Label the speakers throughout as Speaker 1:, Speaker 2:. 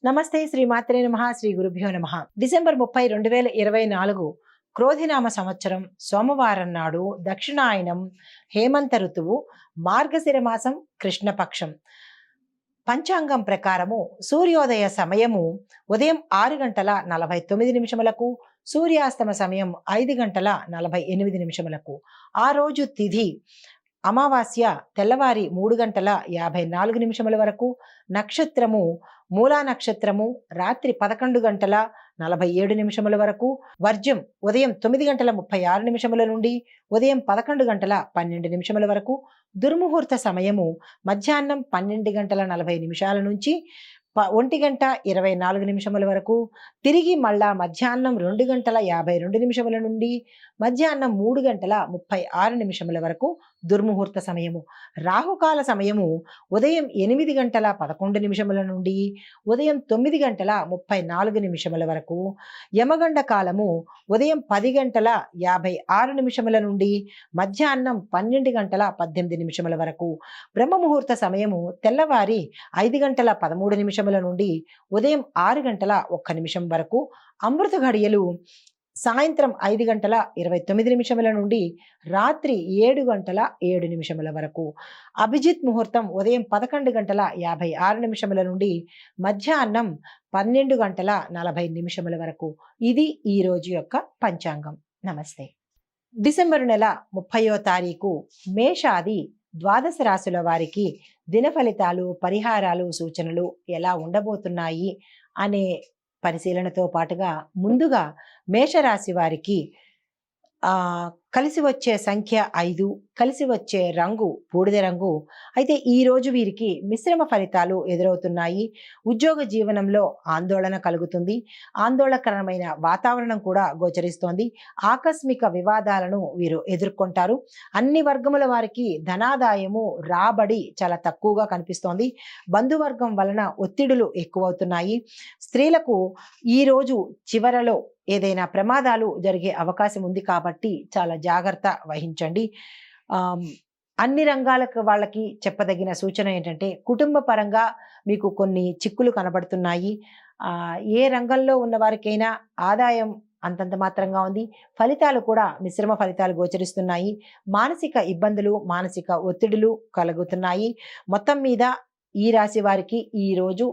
Speaker 1: నమస్తే శ్రీమాత్రే నమః శ్రీ గురుభ్యో నమః. డిసెంబర్ 30, 2024 క్రోధినామ సంవత్సరం సోమవారం నాడు దక్షిణాయనం హేమంత ఋతువు మార్గశిర మాసం కృష్ణపక్షం. పంచాంగం ప్రకారము సూర్యోదయ సమయము ఉదయం 6:49 సూర్యాస్తమ సమయం 5:48. ఆ రోజు తిథి అమావాస్య తెల్లవారి 3:54 వరకు, నక్షత్రము మూలా నక్షత్రము రాత్రి 11:47 వరకు, వర్జ్యం ఉదయం 9:36 నుండి ఉదయం 11:12 వరకు, దుర్ముహూర్త సమయము మధ్యాహ్నం 12:40 నుంచి 1:24 వరకు, తిరిగి మళ్ళా మధ్యాహ్నం 2:52 నుండి మధ్యాహ్నం 3:36 వరకు దుర్ముహూర్త సమయము. రాహుకాల సమయము ఉదయం 8:11 నుండి ఉదయం 9:34 వరకు, యమగండ కాలము ఉదయం 10:56 నుండి మధ్యాహ్నం 12:18 వరకు, బ్రహ్మముహూర్త సమయము తెల్లవారి 5:13 నుండి ఉదయం 6:01 వరకు, అమృత ఘడియలు సాయంత్రం 5:29 నుండి రాత్రి 7:07 వరకు, అభిజిత్ ముహూర్తం ఉదయం 11:56 నుండి మధ్యాహ్నం 12:40 వరకు. ఇది ఈ రోజు యొక్క పంచాంగం. నమస్తే. డిసెంబర్ నెల 30వ తారీఖు మేషాది ద్వాదశ రాశుల వారికి దిన ఫలితాలు, పరిహారాలు, సూచనలు ఎలా ఉండబోతున్నాయి అనే పరిశీలనతో పాటుగా ముందుగా మేషరాశి వారికి కలిసి వచ్చే సంఖ్య 5, కలిసి వచ్చే రంగు బూడిద రంగు. అయితే ఈ రోజు వీరికి మిశ్రమ ఫలితాలు ఎదురవుతున్నాయి. ఉద్యోగ జీవనంలో ఆందోళన కలుగుతుంది. ఆందోళనకరమైన వాతావరణం కూడా గోచరిస్తోంది. ఆకస్మిక వివాదాలను వీరు ఎదుర్కొంటారు. అన్ని వర్గముల వారికి ధనాదాయము, రాబడి చాలా తక్కువగా కనిపిస్తోంది. బంధువర్గం వలన ఒత్తిడులు ఎక్కువవుతున్నాయి. స్త్రీలకు ఈ రోజు చివరలో ఏదైనా ప్రమాదాలు జరిగే అవకాశం ఉంది కాబట్టి చాలా జాగ్రత్త వహించండి. అన్ని రంగాలకు వాళ్ళకి చెప్పదగిన సూచన ఏంటంటే, కుటుంబ పరంగా మీకు కొన్ని చిక్కులు కనబడుతున్నాయి. ఏ రంగంలో ఉన్న వారికైనా ఆదాయం అంతంత మాత్రంగా ఉంది. ఫలితాలు కూడా మిశ్రమ ఫలితాలు గోచరిస్తున్నాయి. మానసిక ఇబ్బందులు, మానసిక ఒత్తిడులు కలుగుతున్నాయి. మొత్తం మీద ఈ రాశి వారికి ఈ రోజు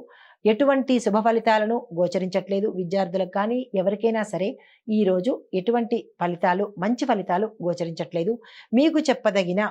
Speaker 1: ఎటువంటి శుభ ఫలితాలను గోచరించట్లేదు. విద్యార్థులకు కానీ ఎవరికైనా సరే ఈరోజు ఎటువంటి ఫలితాలు, మంచి ఫలితాలు గోచరించట్లేదు. మీకు చెప్పదగిన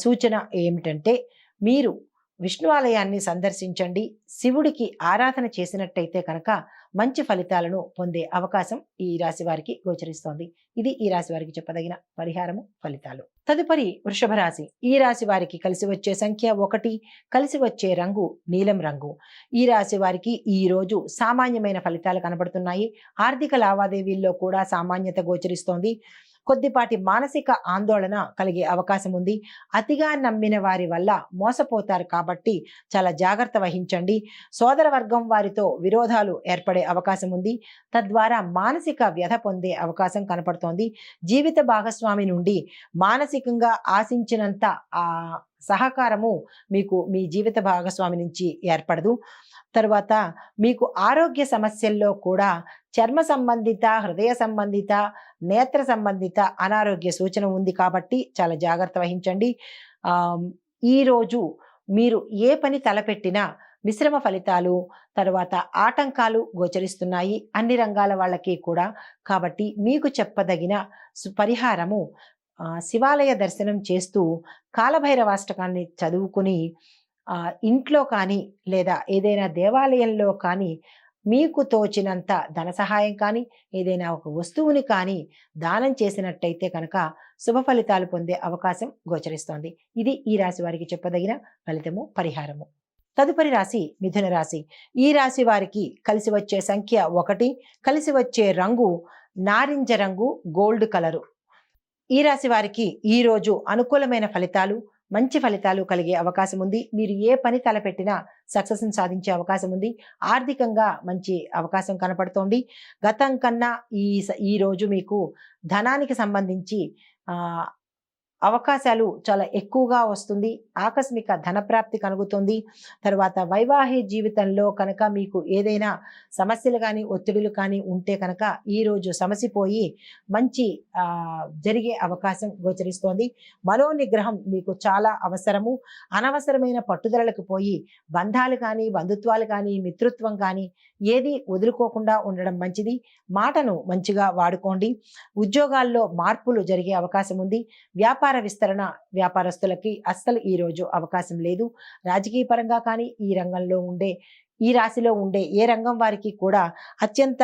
Speaker 1: సూచన ఏమిటంటే, మీరు విష్ణు ఆలయాన్ని సందర్శించండి. శివుడికి ఆరాధన చేసినట్టయితే కనుక మంచి ఫలితాలను పొందే అవకాశం ఈ రాశి వారికి గోచరిస్తోంది. ఇది ఈ రాశి వారికి చెప్పదగిన పరిహారము, ఫలితాలు. తదుపరి వృషభ రాశి. ఈ రాశి వారికి కలిసి వచ్చే సంఖ్య 1, కలిసి వచ్చే రంగు నీలం రంగు. ఈ రాశి వారికి ఈ రోజు సామాన్యమైన ఫలితాలు కనబడుతున్నాయి. ఆర్థిక లావాదేవీల్లో కూడా సామాన్యత గోచరిస్తోంది. కొద్దిపాటి మానసిక ఆందోళన కలిగే అవకాశం ఉంది. అతిగా నమ్మిన వారి వల్ల మోసపోతారు కాబట్టి చాలా జాగ్రత్త వహించండి. సోదర వర్గం వారితో విరోధాలు ఏర్పడే అవకాశం ఉంది. తద్వారా మానసిక వ్యధ పొందే అవకాశం కనపడుతోంది. జీవిత భాగస్వామి నుండి మానసికంగా ఆశించినంత సహకారము మీకు మీ జీవిత భాగస్వామి నుంచి ఏర్పడదు. తరువాత మీకు ఆరోగ్య సమస్యల్లో కూడా చర్మ సంబంధిత, హృదయ సంబంధిత, నేత్ర సంబంధిత అనారోగ్య సూచన ఉంది కాబట్టి చాలా జాగ్రత్త వహించండి. ఈరోజు మీరు ఏ పని తలపెట్టినా మిశ్రమ ఫలితాలు, తర్వాత ఆటంకాలు గోచరిస్తున్నాయి అన్ని రంగాల వాళ్ళకి కూడా. కాబట్టి మీకు చెప్పదగిన పరిహారము, శివాలయ దర్శనం చేస్తూ కాలభైరవాష్టకాన్ని చదువుకుని ఇంట్లో కానీ లేదా ఏదైనా దేవాలయంలో కానీ మీకు తోచినంత ధన సహాయం కానీ ఏదైనా ఒక వస్తువుని కానీ దానం చేసినట్టయితే కనుక శుభ ఫలితాలు పొందే అవకాశం గోచరిస్తోంది. ఇది ఈ రాశి వారికి చెప్పదగిన ఫలితము, పరిహారము. తదుపరి రాశి మిథున రాశి. ఈ రాశి వారికి కలిసి వచ్చే సంఖ్య 1, కలిసి వచ్చే రంగు నారింజ రంగు, గోల్డ్ కలరు. ఈ రాశి వారికి ఈ రోజు అనుకూలమైన ఫలితాలు, మంచి ఫలితాలు కలిగే అవకాశం ఉంది. మీరు ఏ పని తలపెట్టినా సక్సెస్ని సాధించే అవకాశం ఉంది. ఆర్థికంగా మంచి అవకాశం కనపడుతోంది. గతం కన్నా ఈ రోజు మీకు ధనానికి సంబంధించి అవకాశాలు చాలా ఎక్కువగా వస్తుంది. ఆకస్మిక ధనప్రాప్తి కలుగుతుంది. తర్వాత వైవాహిక జీవితంలో కనుక మీకు ఏదైనా సమస్యలు కానీ ఒత్తిడులు కానీ ఉంటే కనుక ఈరోజు సమసిపోయి మంచి జరిగే అవకాశం గోచరిస్తోంది. మనోనిగ్రహం మీకు చాలా అవసరము. అనవసరమైన పట్టుదలలకు పోయి బంధాలు కానీ బంధుత్వాలు కానీ మిత్రత్వం కానీ ఏది వదులుకోకుండా ఉండడం మంచిది. మాటను మంచిగా వాడుకోండి. ఉద్యోగాల్లో మార్పులు జరిగే అవకాశం ఉంది. వ్యాపార విస్తరణ వ్యాపారస్తులకి అస్సలు ఈరోజు అవకాశం లేదు. రాజకీయ పరంగా కానీ ఈ రాశిలో ఉండే ఏ రంగం వారికి కూడా అత్యంత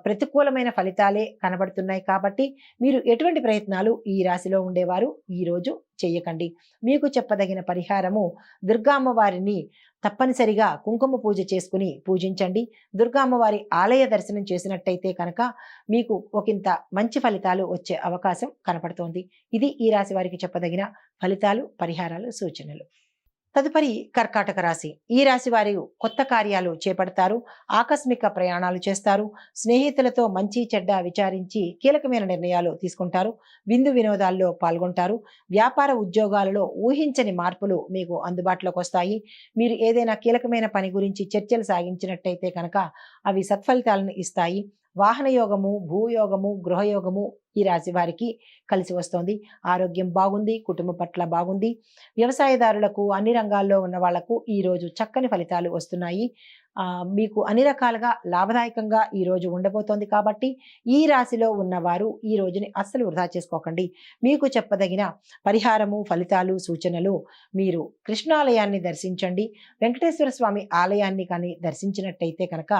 Speaker 1: ప్రతికూలమైన ఫలితాలే కనబడుతున్నాయి. కాబట్టి మీరు ఎటువంటి ప్రయత్నాలు ఈ రాశిలో ఉండేవారు ఈరోజు చేయకండి. మీకు చెప్పదగిన పరిహారము దుర్గామ్మవారిని తప్పనిసరిగా కుంకుమ పూజ చేసుకుని పూజించండి. దుర్గామ్మవారి ఆలయ దర్శనం చేసినట్టయితే కనుక మీకు ఒకంత మంచి ఫలితాలు వచ్చే అవకాశం కనపడుతోంది. ఇది ఈ రాశి వారికి చెప్పదగిన ఫలితాలు, పరిహారాలు, సూచనలు. తదుపరి కర్కాటక రాశి. ఈ రాశి వారు కొత్త కార్యాలు చేపడతారు. ఆకస్మిక ప్రయాణాలు చేస్తారు. స్నేహితులతో మంచి చెడ్డ విచారించి కీలకమైన నిర్ణయాలు తీసుకుంటారు. విందు వినోదాల్లో పాల్గొంటారు. వ్యాపార ఉద్యోగాలలో ఊహించని మార్పులు మీకు అందుబాటులోకి వస్తాయి. మీరు ఏదైనా కీలకమైన పని గురించి చర్చలు సాగించినట్టయితే కనుక అవి సత్ఫలితాలను ఇస్తాయి. వాహన యోగము, భూయోగము, గృహయోగము ఈ రాశి వారికి కలిసి వస్తోంది. ఆరోగ్యం బాగుంది. కుటుంబం పట్ల బాగుంది. వ్యవసాయదారులకు, అన్ని రంగాల్లో ఉన్న వాళ్లకు ఈరోజు చక్కని ఫలితాలు వస్తున్నాయి. మీకు అన్ని రకాలుగా లాభదాయకంగా ఈ రోజు ఉండబోతోంది. కాబట్టి ఈ రాశిలో ఉన్నవారు ఈ రోజుని అస్సలు వృధా చేసుకోకండి. మీకు చెప్పదగిన పరిహారము, ఫలితాలు, సూచనలు. మీరు కృష్ణాలయాన్ని దర్శించండి. వెంకటేశ్వర స్వామి ఆలయాన్ని కానీ దర్శించినట్టయితే కనుక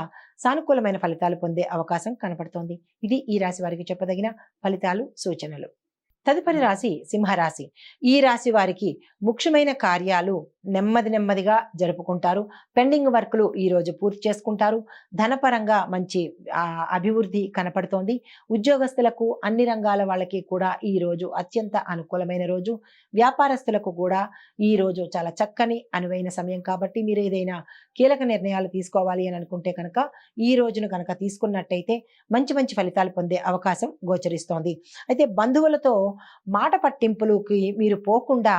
Speaker 1: సానుకూలమైన ఫలితాలు పొందే అవకాశం కనపడుతోంది. ఇది ఈ రాశి వారికి చెప్పదగిన ఫలితాలు, సూచనలు. తదుపరి రాశి సింహరాశి. ఈ రాశి వారికి ముఖ్యమైన కార్యాలు నెమ్మదిగా జరుపుకుంటారు. పెండింగ్ వర్క్లు ఈ రోజు పూర్తి చేసుకుంటారు. ధనపరంగా మంచి అభివృద్ధి కనపడుతోంది. ఉద్యోగస్తులకు, అన్ని రంగాల వాళ్ళకి కూడా ఈ రోజు అత్యంత అనుకూలమైన రోజు. వ్యాపారస్తులకు కూడా ఈ రోజు చాలా చక్కని అనువైన సమయం. కాబట్టి మీరు ఏదైనా కీలక నిర్ణయాలు తీసుకోవాలి అని అనుకుంటే కనుక ఈ రోజును కనుక తీసుకున్నట్టయితే మంచి ఫలితాలు పొందే అవకాశం గోచరిస్తోంది. అయితే బంధువులతో మాట పట్టింపులకి మీరు పోకుండా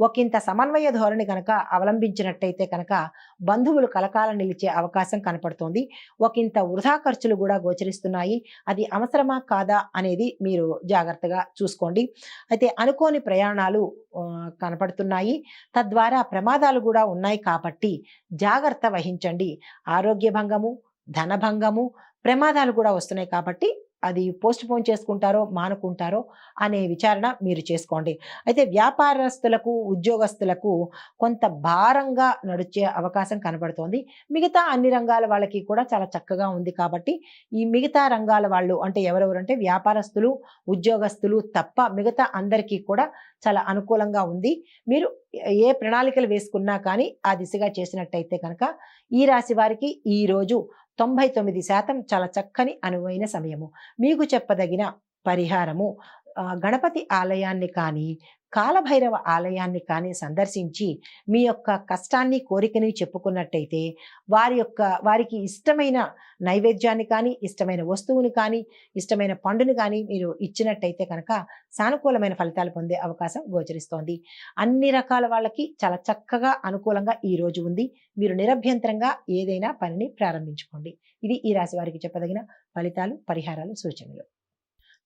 Speaker 1: ఒకంత సమన్వయ ధోరణి కనుక అవలంబించినట్టయితే కనుక బంధువులు కలకాలం నిలిచే అవకాశం కనపడుతోంది. ఒకంత వృధా ఖర్చులు కూడా గోచరిస్తున్నాయి. అది అవసరమా కాదా అనేది మీరు జాగ్రత్తగా చూసుకోండి. అయితే అనుకోని ప్రయాణాలు కనపడుతున్నాయి. తద్వారా ప్రమాదాలు కూడా ఉన్నాయి. కాబట్టి జాగ్రత్త వహించండి. ఆరోగ్య భంగము, ధనభంగము, ప్రమాదాలు కూడా వస్తున్నాయి. కాబట్టి అది పోస్ట్ పోన్ చేసుకుంటారో మానుకుంటారో అనే విచారణ మీరు చేసుకోండి. అయితే వ్యాపారస్తులకు, ఉద్యోగస్తులకు కొంత భారంగా నడిచే అవకాశం కనబడుతోంది. మిగతా అన్ని రంగాల వాళ్ళకి కూడా చాలా చక్కగా ఉంది. కాబట్టి ఈ మిగతా రంగాల వాళ్ళు అంటే ఎవరెవరంటే వ్యాపారస్తులు, ఉద్యోగస్తులు తప్ప మిగతా అందరికీ కూడా చాలా అనుకూలంగా ఉంది. మీరు ఏ ప్రణాళికలు వేసుకున్నా కానీ ఆ దిశగా చేసినట్టయితే కనుక ఈ రాశి వారికి ఈ రోజు 99% చాలా చక్కని అనువైన సమయము. మీకు చెప్పదగిన పరిహారము గణపతి ఆలయాన్ని కానీ, కాలభైరవ ఆలయాన్ని కానీ సందర్శించి మీ యొక్క కష్టాన్ని, కోరికని చెప్పుకున్నట్టయితే వారికి ఇష్టమైన నైవేద్యాన్ని కానీ, ఇష్టమైన వస్తువుని కానీ, ఇష్టమైన పండుని కానీ మీరు ఇచ్చినట్టయితే కనుక సానుకూలమైన ఫలితాలు పొందే అవకాశం గోచరిస్తోంది. అన్ని రకాల వాళ్ళకి చాలా చక్కగా అనుకూలంగా ఈ రోజు ఉంది. మీరు నిరభ్యంతరంగా ఏదైనా పనిని ప్రారంభించుకోండి. ఇది ఈ రాశి వారికి చెప్పదగిన ఫలితాలు, పరిహారాలు, సూచనలు.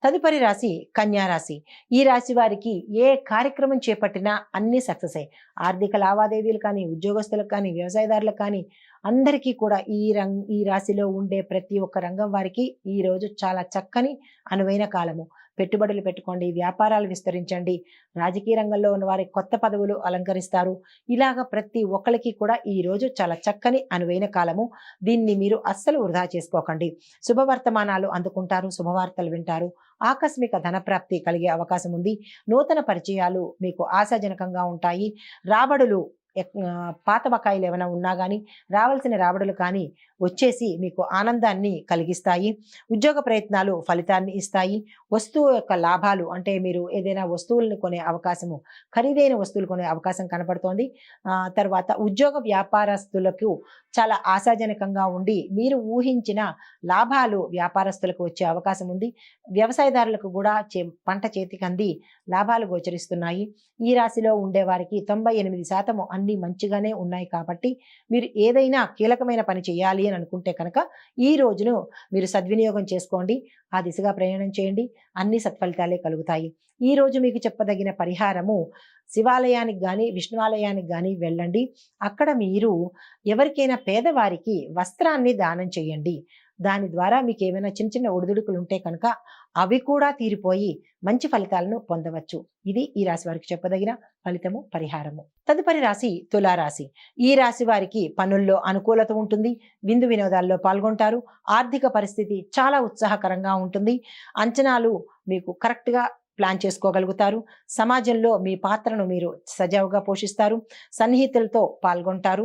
Speaker 1: తదుపరి రాశి కన్యా రాశి. ఈ రాశి వారికి ఏ కార్యక్రమం చేపట్టినా అన్ని సక్సెస్ అయ్యి ఆర్థిక లావాదేవీలు కానీ, ఉద్యోగస్తులకు కానీ, వ్యవసాయదారులకు కానీ అందరికీ కూడా ఈ రాశిలో ఉండే ప్రతి ఒక్క రంగం వారికి ఈ రోజు చాలా చక్కని అనువైన కాలము. పెట్టుబడులు పెట్టుకోండి, వ్యాపారాలు విస్తరించండి, రాజకీయ రంగంలో ఉన్న వారి కొత్త పదవులు అలంకరిస్తారు. ఇలాగ ప్రతి ఒక్కరికి కూడా ఈ రోజు చాలా చక్కని అనువైన కాలము. దీన్ని మీరు అస్సలు వృధా చేసుకోకండి. శుభవర్తమానాలు అందుకుంటారు, శుభవార్తలు వింటారు. ఆకస్మిక ధనప్రాప్తి కలిగే అవకాశం ఉంది. నూతన పరిచయాలు మీకు ఆశాజనకంగా ఉంటాయి. రాబడులు పాత బకాయిలు ఏమైనా ఉన్నా కానీ రావాల్సిన రాబడులు కానీ వచ్చేసి మీకు ఆనందాన్ని కలిగిస్తాయి. ఉద్యోగ ప్రయత్నాలు ఫలితాన్ని ఇస్తాయి. వస్తువు యొక్క లాభాలు అంటే మీరు ఏదైనా వస్తువులను కొనే అవకాశము, ఖరీదైన వస్తువులు కొనే అవకాశం కనపడుతోంది. తర్వాత ఉద్యోగ వ్యాపారస్తులకు చాలా ఆశాజనకంగా ఉండి మీరు ఊహించిన లాభాలు వ్యాపారస్తులకు వచ్చే అవకాశం ఉంది. వ్యవసాయదారులకు కూడా పంట చేతికి అంది లాభాలు గోచరిస్తున్నాయి. ఈ రాశిలో ఉండే వారికి 98% అన్ని మంచిగానే ఉన్నాయి కాబట్టి మీరు ఏదైనా కీలకమైన పని చేయాలి అని అనుకుంటే కనుక ఈ రోజును మీరు సద్వినియోగం చేసుకోండి. ఆ దిశగా ప్రయాణం చేయండి. అన్ని సత్ఫలితాలే కలుగుతాయి. ఈ రోజు మీకు చెప్పదగిన పరిహారము, శివాలయానికి కానీ విష్ణువాలయానికి కానీ వెళ్ళండి. అక్కడ మీరు ఎవరికైనా పేదవారికి వస్త్రాన్ని దానం చేయండి. దాని ద్వారా మీకు ఏమైనా చిన్న చిన్న ఒడిదుడుకులు ఉంటే కనుక అవి కూడా తీరిపోయి మంచి ఫలితాలను పొందవచ్చు. ఇది ఈ రాశి వారికి చెప్పదగిన ఫలితము, పరిహారము. తదుపరి రాశి తులారాశి. ఈ రాశి వారికి పనుల్లో అనుకూలత ఉంటుంది. విందు వినోదాల్లో పాల్గొంటారు. ఆర్థిక పరిస్థితి చాలా ఉత్సాహకరంగా ఉంటుంది. అంచనాలు మీకు కరెక్ట్గా ప్లాన్ చేసుకోగలుగుతారు. సమాజంలో మీ పాత్రను మీరు సజావుగా పోషిస్తారు. సన్నిహితులతో పాల్గొంటారు.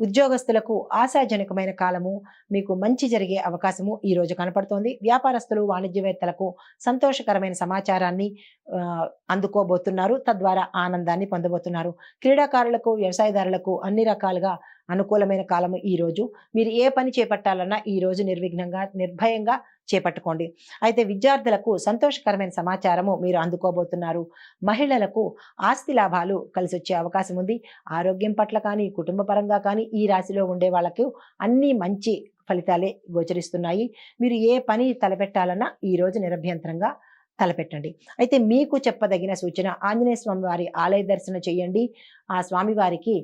Speaker 1: ఉద్యోగస్తులకు ఆశాజనకమైన కాలము, మీకు మంచి జరిగే అవకాశము ఈ రోజు కనపడుతోంది. వ్యాపారస్తులు, వాణిజ్యవేత్తలకు సంతోషకరమైన సమాచారాన్ని అందుకోబోతున్నారు. తద్వారా ఆనందాన్ని పొందబోతున్నారు. క్రీడాకారులకు, వ్యవసాయదారులకు అన్ని రకాలుగా అనుకూలమైన కాలము ఈ రోజు. మీరు ఏ పని చేపట్టాలన్నా ఈ రోజు నిర్విఘ్నంగా, నిర్భయంగా చేపట్టుకోండి. అయితే విద్యార్థులకు సంతోషకరమైన సమాచారము మీరు అందుకోబోతున్నారు. మహిళలకు ఆస్తి లాభాలు కలిసి వచ్చే అవకాశం ఉంది. ఆరోగ్యం పట్ల కానీ, కుటుంబ పరంగా కానీ ఈ రాశిలో ఉండే వాళ్ళకు అన్ని మంచి ఫలితాలే గోచరిస్తున్నాయి. మీరు ఏ పని తలపెట్టాలన్నా ఈ రోజు నిరభ్యంతరంగా తలపెట్టండి. అయితే మీకు చెప్పదగిన సూచన, ఆంజనేయ స్వామి వారి ఆలయ దర్శనం చేయండి. ఆ స్వామివారికి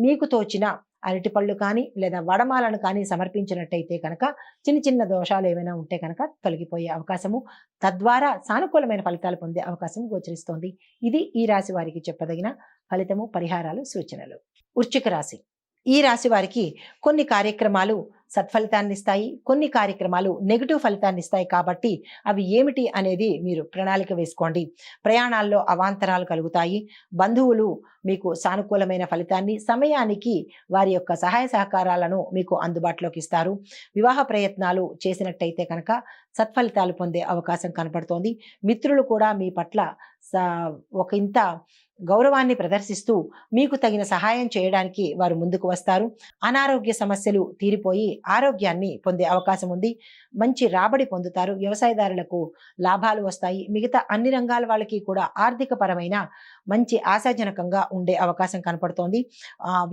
Speaker 1: మీకు తోచిన అరటిపళ్ళు కానీ లేదా వడమాలను కానీ సమర్పించినట్టయితే కనుక చిన్న చిన్న దోషాలు ఏమైనా ఉంటే కనుక తొలగిపోయే అవకాశము, తద్వారా సానుకూలమైన ఫలితాలు పొందే అవకాశం గోచరిస్తోంది. ఇది ఈ రాశి వారికి చెప్పదగిన ఫలితము, పరిహారాలు, సూచనలు. వృశ్చిక రాశి. ఈ రాశి వారికి కొన్ని కార్యక్రమాలు సత్ఫలితాన్ని ఇస్తాయి, కొన్ని కార్యక్రమాలు నెగిటివ్ ఫలితాన్ని ఇస్తాయి. కాబట్టి అవి ఏమిటి అనేది మీరు ప్రణాళిక వేసుకోండి. ప్రయాణాల్లో అవాంతరాలు కలుగుతాయి. బంధువులు మీకు సానుకూలమైన ఫలితాన్ని, సమయానికి వారి యొక్క సహాయ సహకారాలను మీకు అందుబాటులోకి ఇస్తారు. వివాహ ప్రయత్నాలు చేసినట్టయితే కనుక సత్ఫలితాలు పొందే అవకాశం కనపడుతోంది. మిత్రులు కూడా మీ పట్ల ఒక ఇంత గౌరవాన్ని ప్రదర్శిస్తూ మీకు తగిన సహాయం చేయడానికి వారు ముందుకు వస్తారు. అనారోగ్య సమస్యలు తీరిపోయి ఆరోగ్యాన్ని పొందే అవకాశం ఉంది. మంచి రాబడి పొందుతారు. వ్యవసాయదారులకు లాభాలు వస్తాయి. మిగతా అన్ని రంగాల వాళ్ళకి కూడా ఆర్థిక పరమైన మంచి ఆశాజనకంగా ఉండే అవకాశం కనపడుతోంది.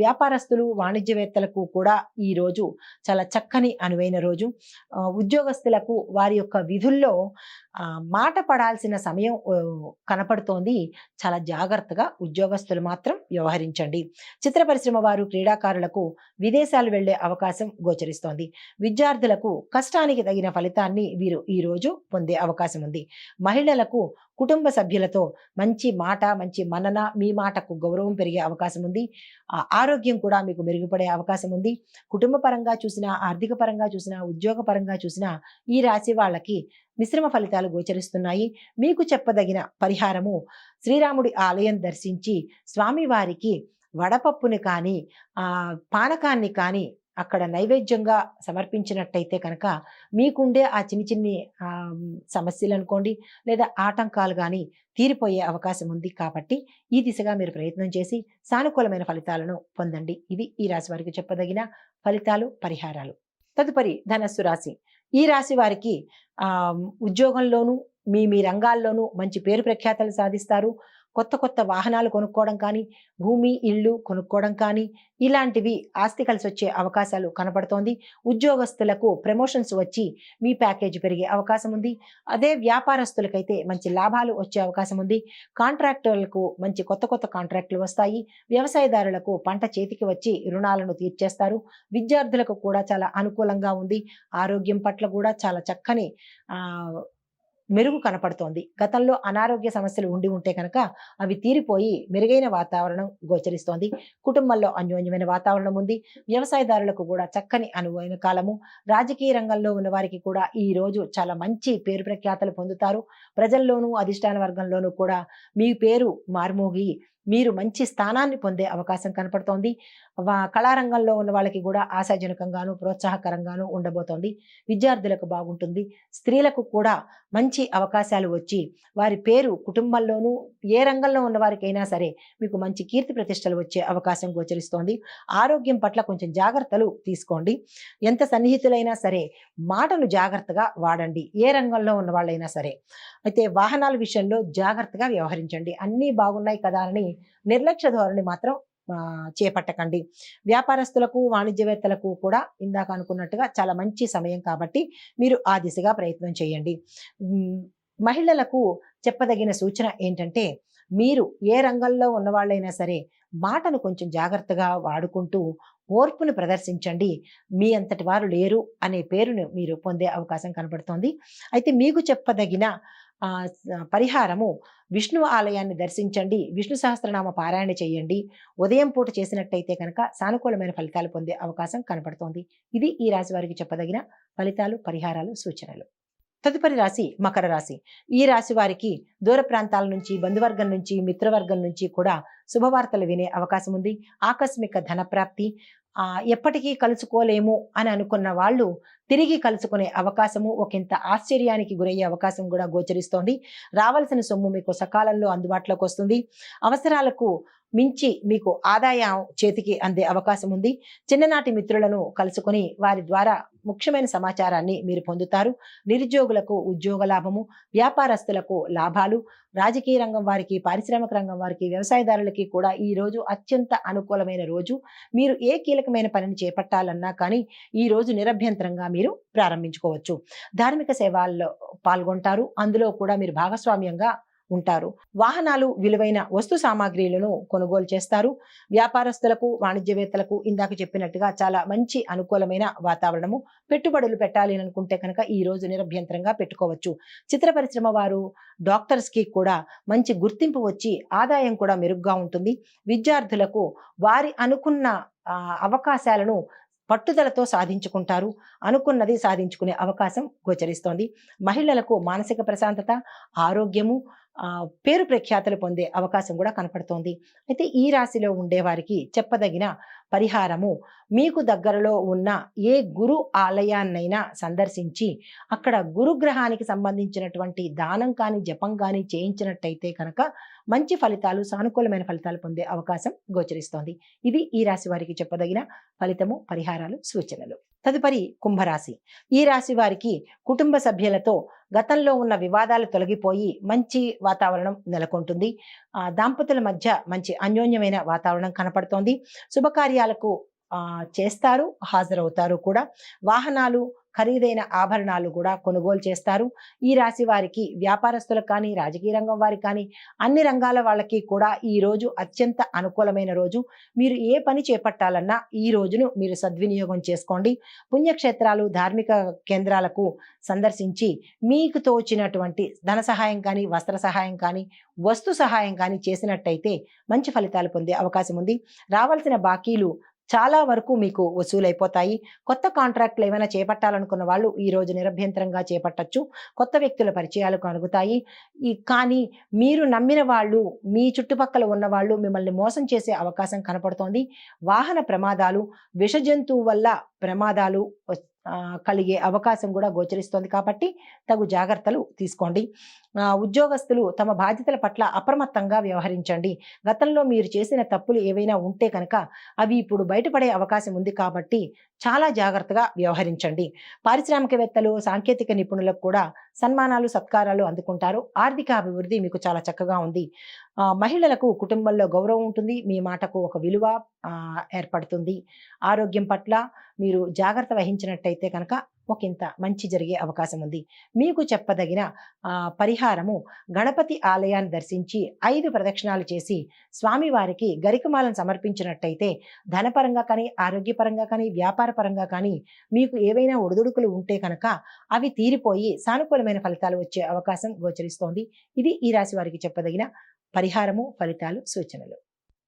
Speaker 1: వ్యాపారస్తులు, వాణిజ్యవేత్తలకు కూడా ఈ రోజు చాలా చక్కని అనువైన రోజు. ఉద్యోగస్తులకు వారి యొక్క విధుల్లో మాట పడాల్సిన సమయం కనపడుతోంది. చాలా జాగ్రత్తగా ఉద్యోగస్తులు మాత్రం వ్యవహరించండి. చిత్ర పరిశ్రమ వారు, క్రీడాకారులకు విదేశాలు వెళ్లే అవకాశం గోచరిస్తోంది. విద్యార్థులకు కష్టానికి తగిన ఫలితాన్ని వీరు ఈ రోజు పొందే అవకాశం ఉంది. మహిళలకు కుటుంబ సభ్యులతో మంచి మాట, మంచి మన్నన, మీ మాటకు గౌరవం పెరిగే అవకాశం ఉంది. ఆరోగ్యం కూడా మీకు మెరుగుపడే అవకాశం ఉంది. కుటుంబ పరంగా చూసినా, ఆర్థిక పరంగా చూసినా, ఉద్యోగ పరంగా చూసినా ఈ రాశి వాళ్ళకి మిశ్రమ ఫలితాలు గోచరిస్తున్నాయి. మీకు చెప్పదగిన పరిహారము, శ్రీరాముడి ఆలయం దర్శించి స్వామివారికి వడపప్పుని కానీ పానకాన్ని కానీ అక్కడ నైవేద్యంగా సమర్పించినట్టయితే కనుక మీకుండే ఆ చిన్ని చిన్ని సమస్యలు అనుకోండి లేదా ఆటంకాలు కానీ తీరిపోయే అవకాశం ఉంది. కాబట్టి ఈ దిశగా మీరు ప్రయత్నం చేసి సానుకూలమైన ఫలితాలను పొందండి. ఇవి ఈ రాశి వారికి చెప్పదగిన ఫలితాలు, పరిహారాలు. తదుపరి ధనస్సు రాశి. ఈ రాశి వారికి ఉద్యోగంలోనూ మీ మీ రంగాల్లోనూ మంచి పేరు ప్రఖ్యాతలు సాధిస్తారు. కొత్త కొత్త వాహనాలు కొనుక్కోవడం కానీ, భూమి, ఇళ్ళు కొనుక్కోవడం కానీ ఇలాంటివి ఆస్తి కలిసి వచ్చే అవకాశాలు కనపడుతోంది. ఉద్యోగస్తులకు ప్రమోషన్స్ వచ్చి మీ ప్యాకేజ్ పెరిగే అవకాశం ఉంది. అదే వ్యాపారస్తులకైతే మంచి లాభాలు వచ్చే అవకాశం ఉంది. కాంట్రాక్టర్లకు మంచి కొత్త కొత్త కాంట్రాక్టులు వస్తాయి. వ్యవసాయదారులకు పంట చేతికి వచ్చి రుణాలను తీర్చేస్తారు. విద్యార్థులకు కూడా చాలా అనుకూలంగా ఉంది. ఆరోగ్యం పట్ల కూడా చాలా చక్కని మెరుగు కనపడుతోంది. గతంలో అనారోగ్య సమస్యలు ఉండి ఉంటే కనుక అవి తీరిపోయి మెరుగైన వాతావరణం గోచరిస్తోంది. కుటుంబంలో అన్యోన్యమైన వాతావరణం ఉంది. వ్యవసాయదారులకు కూడా చక్కని అనువైన కాలము. రాజకీయ రంగంలో ఉన్న వారికి కూడా ఈ రోజు చాలా మంచి పేరు ప్రఖ్యాతలు పొందుతారు. ప్రజల్లోనూ, అధిష్టాన వర్గంలోనూ కూడా మీ పేరు మార్మోగి మీరు మంచి స్థానాన్ని పొందే అవకాశం కనపడుతోంది. కళారంగంలో ఉన్న వాళ్ళకి కూడా ఆశాజనకంగాను ప్రోత్సాహకరంగాను ఉండబోతోంది. విద్యార్థులకు బాగుంటుంది. స్త్రీలకు కూడా మంచి అవకాశాలు వచ్చి వారి పేరు కుటుంబంలోనూ ఏ రంగంలో ఉన్న వారికైనా సరే మీకు మంచి కీర్తి ప్రతిష్టలు వచ్చే అవకాశం గోచరిస్తోంది. ఆరోగ్యం పట్ల కొంచెం జాగ్రత్తలు తీసుకోండి. ఎంత సన్నిహితులైనా సరే మాటను జాగ్రత్తగా వాడండి, ఏ రంగంలో ఉన్న వాళ్ళైనా సరే. అయితే వాహనాల విషయంలో జాగ్రత్తగా వ్యవహరించండి. అన్నీ బాగున్నాయి కదా అని నిర్లక్ష్య ధోరణి మాత్రం చేపట్టకండి. వ్యాపారస్తులకు వాణిజ్యవేత్తలకు కూడా ఇందాక అనుకున్నట్టుగా చాలా మంచి సమయం కాబట్టి మీరు ఆ దిశగా ప్రయత్నం చేయండి. మహిళలకు చెప్పదగిన సూచన ఏంటంటే, మీరు ఏ రంగంలో ఉన్నవాళ్ళైనా సరే మాటను కొంచెం జాగ్రత్తగా వాడుకుంటూ ఓర్పును ప్రదర్శించండి. మీ అంతటి వారు లేరు అనే పేరును మీరు పొందే అవకాశం కనబడుతోంది. అయితే మీకు చెప్పదగిన పరిహారము, విష్ణు ఆలయాన్ని దర్శించండి, విష్ణు సహస్రనామ పారాయణ చేయండి. ఉదయం పూట చేసినట్టయితే కనుక సానుకూలమైన ఫలితాలు పొందే అవకాశం కనపడుతోంది. ఇది ఈ రాశి వారికి చెప్పదగిన ఫలితాలు, పరిహారాలు, సూచనలు. తదుపరి రాశి మకర రాశి. ఈ రాశి వారికి దూర ప్రాంతాల నుంచి, బంధువర్గం నుంచి, మిత్రవర్గం నుంచి కూడా శుభవార్తలు వినే అవకాశం ఉంది. ఆకస్మిక ధనప్రాప్తి, ఎప్పటికీ కలుసుకోలేము అని అనుకున్న వాళ్ళు తిరిగి కలుసుకునే అవకాశము, ఒకంత ఆశ్చర్యానికి గురయ్యే అవకాశం కూడా గోచరిస్తోంది. రావాల్సిన సొమ్ము మీకు సకాలంలో అందుబాటులోకి వస్తుంది. అవసరాలకు మించి మీకు ఆదాయం చేతికి అందే అవకాశం ఉంది. చిన్ననాటి మిత్రులను కలుసుకొని వారి ద్వారా ముఖ్యమైన సమాచారాన్ని మీరు పొందుతారు. నిరుద్యోగులకు ఉద్యోగ లాభము, వ్యాపారస్తులకు లాభాలు, రాజకీయ రంగం వారికి, పారిశ్రామిక రంగం వారికి, వ్యవసాయదారులకి కూడా ఈ రోజు అత్యంత అనుకూలమైన రోజు. మీరు ఏ కీలకమైన పనిని చేపట్టాలన్నా కానీ ఈ రోజు నిరభ్యంతరంగా మీరు ప్రారంభించుకోవచ్చు. ధార్మిక సేవల్లో పాల్గొంటారు. అందులో కూడా మీరు భాగస్వామ్యంగా ఉంటారు. వాహనాలు, విలువైన వస్తు సామాగ్రిలను కొనుగోలు చేస్తారు. వ్యాపారస్తులకు, వాణిజ్యవేత్తలకు ఇందాక చెప్పినట్టుగా చాలా మంచి అనుకూలమైన వాతావరణము. పెట్టుబడులు పెట్టాలి అనుకుంటే కనుక ఈ రోజు నిరభ్యంతరంగా పెట్టుకోవచ్చు. చిత్ర పరిశ్రమ వారు, డాక్టర్స్ కి కూడా మంచి గుర్తింపు వచ్చి ఆదాయం కూడా మెరుగ్గా ఉంటుంది. విద్యార్థులకు వారి అనుకున్న అవకాశాలను పట్టుదలతో సాధించుకుంటారు. అనుకున్నది సాధించుకునే అవకాశం గోచరిస్తోంది. మహిళలకు మానసిక ప్రశాంతత, ఆరోగ్యము, పేరు ప్రఖ్యాతులు పొందే అవకాశం కూడా కనపడుతోంది. అయితే ఈ రాశిలో ఉండేవారికి చెప్పదగిన పరిహారము, మీకు దగ్గరలో ఉన్న ఏ గురు ఆలయాన్నైనా సందర్శించి అక్కడ గురుగ్రహానికి సంబంధించినటువంటి దానం కానీ జపం కానీ చేయించినట్టయితే కనుక మంచి ఫలితాలు, సానుకూలమైన ఫలితాలు పొందే అవకాశం గోచరిస్తోంది. ఇది ఈ రాశి వారికి చెప్పదగిన ఫలితము, పరిహారాలు, సూచనలు. తదుపరి కుంభరాశి. ఈ రాశి వారికి కుటుంబ సభ్యులతో గతంలో ఉన్న వివాదాలు తొలగిపోయి మంచి వాతావరణం నెలకొంటుంది. దాంపతుల మధ్య మంచి అన్యోన్యమైన వాతావరణం కనపడుతోంది. శుభకార్యాలకు చేస్తారు, హాజరవుతారు కూడా. వాహనాలు, ఖరీదైన ఆభరణాలు కూడా కొనుగోలు చేస్తారు. ఈ రాశి వారికి, వ్యాపారస్తులకు కానీ, రాజకీయ రంగం వారికి కానీ, అన్ని రంగాల వాళ్ళకి కూడా ఈ రోజు అత్యంత అనుకూలమైన రోజు. మీరు ఏ పని చేపట్టాలన్నా ఈ రోజును మీరు సద్వినియోగం చేసుకోండి. పుణ్యక్షేత్రాలు, ధార్మిక కేంద్రాలకు సందర్శించి మీకు తోచినటువంటి ధన సహాయం కానీ, వస్త్ర సహాయం కానీ, వస్తు సహాయం కానీ చేసినట్టయితే మంచి ఫలితాలు పొందే అవకాశం ఉంది. రావాల్సిన బాకీలు చాలా వరకు మీకు వసూలైపోతాయి. కొత్త కాంట్రాక్ట్లు ఏమైనా చేపట్టాలనుకున్న వాళ్ళు ఈ రోజు నిరభ్యంతరంగా చేపట్టచ్చు. కొత్త వ్యక్తుల పరిచయాలు కలుగుతాయి. కానీ మీరు నమ్మిన వాళ్ళు, మీ చుట్టుపక్కల ఉన్న వాళ్ళు మిమ్మల్ని మోసం చేసే అవకాశం కనపడుతోంది. వాహన ప్రమాదాలు, విష జంతువు వల్ల ప్రమాదాలు కలిగే అవకాశం కూడా గోచరిస్తోంది కాబట్టి తగు జాగ్రత్తలు తీసుకోండి. ఉద్యోగస్తులు తమ బాధ్యతల పట్ల అప్రమత్తంగా వ్యవహరించండి. గతంలో మీరు చేసిన తప్పులు ఏవైనా ఉంటే కనుక అవి ఇప్పుడు బయటపడే అవకాశం ఉంది కాబట్టి చాలా జాగ్రత్తగా వ్యవహరించండి. పారిశ్రామికవేత్తలు, సాంకేతిక నిపుణులకు కూడా సన్మానాలు, సత్కారాలు అందుకుంటారు. ఆర్థిక అభివృద్ధి మీకు చాలా చక్కగా ఉంది. మహిళలకు కుటుంబంలో గౌరవం ఉంటుంది. మీ మాటకు ఒక విలువ ఏర్పడుతుంది. ఆరోగ్యం పట్ల మీరు జాగ్రత్త వహించినట్టయితే కనుక ఒకంత మంచి జరిగే అవకాశం ఉంది. మీకు చెప్పదగిన పరిహారము, గణపతి ఆలయాన్ని దర్శించి 5 ప్రదక్షిణాలు చేసి స్వామివారికి గరికమాలను సమర్పించినట్టయితే ధనపరంగా కానీ, ఆరోగ్యపరంగా కానీ, వ్యాపార పరంగా కానీ మీకు ఏవైనా ఒడిదుడుకులు ఉంటే కనుక అవి తీరిపోయి సానుకూలమైన ఫలితాలు వచ్చే అవకాశం గోచరిస్తోంది. ఇది ఈ రాశి వారికి చెప్పదగిన పరిహారము, ఫలితాలు, సూచనలు.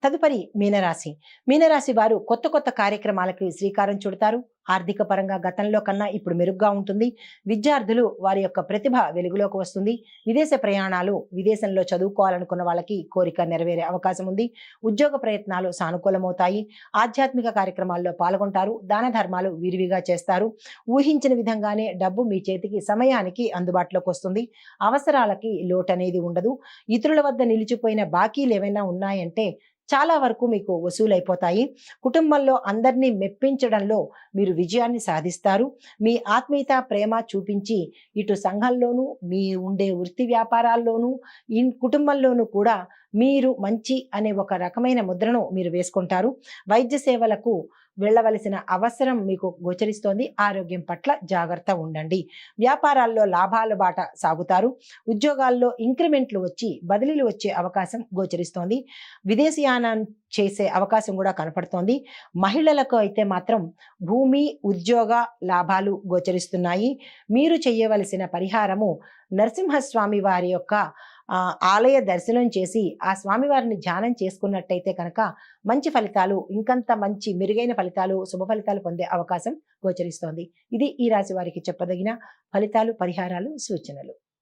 Speaker 1: తదుపరి మీనరాశి. మీనరాశి వారు కొత్త కొత్త కార్యక్రమాలకి శ్రీకారం చుడతారు. ఆర్థిక పరంగా గతంలో కన్నా ఇప్పుడు మెరుగ్గా ఉంటుంది. విద్యార్థులు వారి యొక్క ప్రతిభ వెలుగులోకి వస్తుంది. విదేశ ప్రయాణాలు, విదేశంలో చదువుకోవాలనుకున్న వాళ్ళకి కోరిక నెరవేరే అవకాశం ఉంది. ఉద్యోగ ప్రయత్నాలు సానుకూలమవుతాయి. ఆధ్యాత్మిక కార్యక్రమాల్లో పాల్గొంటారు. దాన ధర్మాలు విరివిగా చేస్తారు. ఊహించిన విధంగానే డబ్బు మీ చేతికి సమయానికి అందుబాటులోకి వస్తుంది. అవసరాలకి లోటు అనేది ఉండదు. ఇతరుల వద్ద నిలిచిపోయిన బాకీలు ఏమైనా ఉన్నాయంటే చాలా వరకు మీకు వసూలైపోతాయి. కుటుంబంలో అందరినీ మెప్పించడంలో మీరు విజయాన్ని సాధిస్తారు. మీ ఆత్మీయత, ప్రేమ చూపించి ఇటు సంఘంలోనూ, మీ ఉండే వృత్తి వ్యాపారాల్లోనూ, కుటుంబంలోనూ కూడా మీరు మంచి అనే ఒక రకమైన ముద్రను మీరు వేసుకుంటారు. వైద్య సేవలకు వెళ్ళవలసిన అవసరం మీకు గోచరిస్తోంది. ఆరోగ్యం పట్ల జాగ్రత్త ఉండండి. వ్యాపారాల్లో లాభాల బాట సాగుతారు. ఉద్యోగాల్లో ఇంక్రిమెంట్లు వచ్చి బదిలీలు వచ్చే అవకాశం గోచరిస్తోంది. విదేశీయానం చేసే అవకాశం కూడా కనపడుతోంది. మహిళలకు అయితే మాత్రం భూమి, ఉద్యోగ లాభాలు గోచరిస్తున్నాయి. మీరు చేయవలసిన పరిహారము నరసింహస్వామి వారి యొక్క ఆలయ దర్శనం చేసి ఆ స్వామివారిని ధ్యానం చేసుకున్నట్టయితే కనుక మంచి ఫలితాలు, ఇంకంత మంచి మెరుగైన ఫలితాలు, శుభ ఫలితాలు పొందే అవకాశం గోచరిస్తోంది. ఇది ఈ రాశి వారికి చెప్పదగిన ఫలితాలు, పరిహారాలు, సూచనలు.